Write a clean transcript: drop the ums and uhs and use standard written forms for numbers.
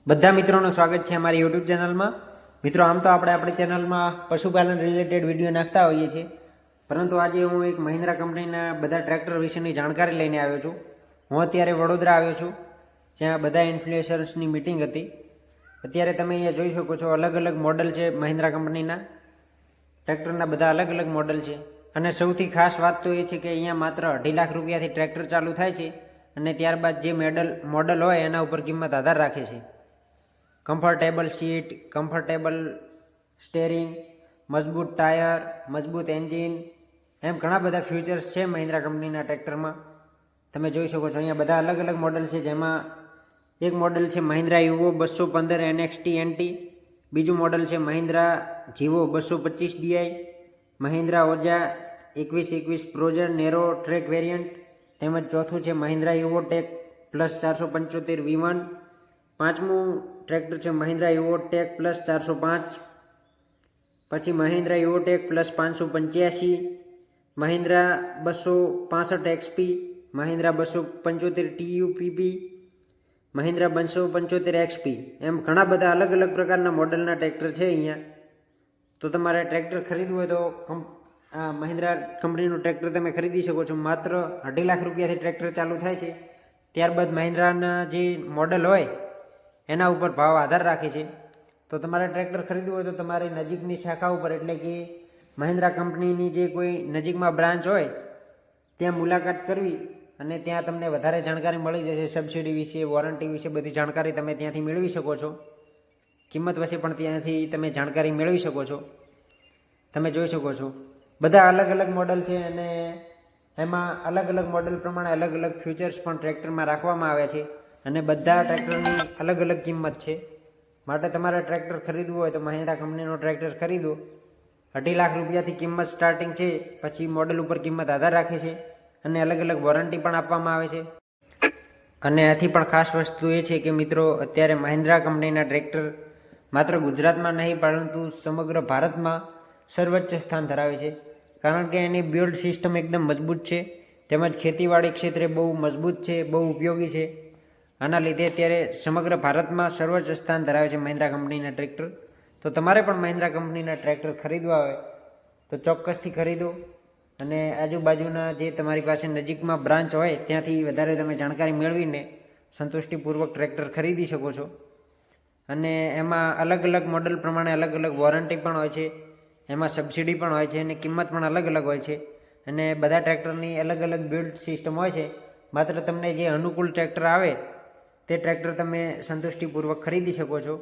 બધા મિત્રોનું સ્વાગત છે અમારી યુટ્યુબ ચેનલમાં। મિત્રો, આમ તો આપણે આપણી ચેનલમાં પશુપાલન રિલેટેડ વિડીયો નાખતા હોઈએ છીએ, પરંતુ આજે હું એક મહિન્દ્રા કંપનીના બધા ટ્રેક્ટર વિશેની જાણકારી લઈને આવ્યો છું। હું અત્યારે વડોદરા આવ્યો છું, જ્યાં બધા ઇન્ફ્લુએન્સર્સની મિટિંગ હતી। અત્યારે તમે અહીંયા જોઈ શકો છો, અલગ અલગ મોડલ છે મહિન્દ્રા કંપનીના ટ્રેક્ટરના, બધા અલગ અલગ મોડલ છે। અને સૌથી ખાસ વાત તો એ છે કે અહીંયા માત્ર 2.5 લાખ રૂપિયાથી ટ્રેક્ટર ચાલુ થાય છે, અને ત્યારબાદ જે મોડલ હોય એના ઉપર કિંમત આધાર રાખે છે। કમ્ફર્ટેબલ સીટ, કમ્ફર્ટેબલ સ્ટેરિંગ, મજબૂત ટાયર, મજબૂત એન્જિન, એમ ઘણા બધા ફ્યુચર્સ છે મહિન્દ્રા કંપનીના ટ્રેક્ટરમાં। તમે જોઈ શકો છો અહીંયા બધા અલગ અલગ મોડલ છે, જેમાં એક મોડલ છે મહિન્દ્રા યુવો 215 NXT NT, બીજું મોડલ છે મહિન્દ્રા જીવો 225 DI, મહિન્દ્રા ઓજા 2121 પ્રોજર નેરો ટ્રેક વેરિયન્ટ, તેમજ ચોથું છે Mahindra Yuvo tech plus 475 V1, પાંચમું ટ્રેક્ટર છે મહિન્દ્રા યુવો ટેક પ્લસ 405, પછી Mahindra Yuvo tech plus 585, Mahindra 265 XP, Mahindra 275 TUPP, Mahindra 275 XP, એમ ઘણા બધા અલગ અલગ પ્રકારના મોડલના ટ્રેક્ટર છે અહીંયા। તો તમારે ટ્રેક્ટર ખરીદવું હોય તો મહિન્દ્રા કંપનીનું ટ્રેક્ટર તમે ખરીદી શકો છો। માત્ર 2.5 લાખ રૂપિયાથી ટ્રેક્ટર ચાલુ થાય છે। ત્યારબાદ મહિન્દ્રાના જે મોડલ હોય એના ઉપર ભાવ આધાર રાખે છે। તો તમારે ટ્રેક્ટર ખરીદવું હોય તો તમારી નજીકની શાખા ઉપર, એટલે કે મહિન્દ્રા કંપનીની જે કોઈ નજીકમાં બ્રાન્ચ હોય ત્યાં મુલાકાત કરવી, અને ત્યાં તમને વધારે જાણકારી મળી જશે। સબસિડી વિશે, વોરંટી વિશે બધી જાણકારી તમે ત્યાંથી મેળવી શકો છો। કિંમત વિશે પણ ત્યાંથી તમે જાણકારી મેળવી શકો છો। તમે જોઈ શકો છો બધા અલગ અલગ મોડલ છે, અને એમાં અલગ અલગ મોડલ પ્રમાણે અલગ અલગ ફ્યુચર્સ પણ ટ્રેક્ટરમાં રાખવામાં આવે છે, અને બધા ટ્રેક્ટરની અલગ અલગ કિંમત છે। માટે તમારે ટ્રેક્ટર ખરીદવું હોય તો મહિન્દ્રા કંપનીનો ટ્રેક્ટર ખરીદો। 2.5 લાખ રૂપિયાથી કિંમત સ્ટાર્ટિંગ છે, પછી મોડલ ઉપર કિંમત આધાર રાખે છે, અને અલગ અલગ વોરંટી પણ આપવામાં આવે છે। અને આથી પણ ખાસ વસ્તુ એ છે કે મિત્રો, અત્યારે મહિન્દ્રા કંપનીના ટ્રેક્ટર માત્ર ગુજરાતમાં નહીં પરંતુ સમગ્ર ભારતમાં સર્વોચ્ચ સ્થાન ધરાવે છે, કારણ કે એની બિલ્ડ સિસ્ટમ એકદમ મજબૂત છે, તેમજ ખેતીવાડી ક્ષેત્રે બહુ મજબૂત છે, બહુ ઉપયોગી છે। આના લીધે અત્યારે સમગ્ર ભારતમાં સર્વોચ્ચ સ્થાન ધરાવે છે મહિન્દ્રા કંપનીના ટ્રેક્ટર। તો તમારે પણ મહિન્દ્રા કંપનીના ટ્રેક્ટર ખરીદવા હોય તો ચોક્કસથી ખરીદો, અને આજુબાજુના જે તમારી પાસે નજીકમાં બ્રાન્ચ હોય ત્યાંથી વધારે તમે જાણકારી મેળવીને સંતુષ્ટિપૂર્વક ટ્રેક્ટર ખરીદી શકો છો। અને એમાં અલગ અલગ મોડલ પ્રમાણે અલગ અલગ વોરંટી પણ હોય છે, એમાં સબસિડી પણ હોય છે, અને કિંમત પણ અલગ અલગ હોય છે, અને બધા ટ્રેક્ટરની અલગ અલગ બિલ્ડ સિસ્ટમ હોય છે। માત્ર તમને જે અનુકૂળ ટ્રેક્ટર આવે તે ટ્રેક્ટર તમે સંતુષ્ટિપૂર્વક ખરીદી શકો છો।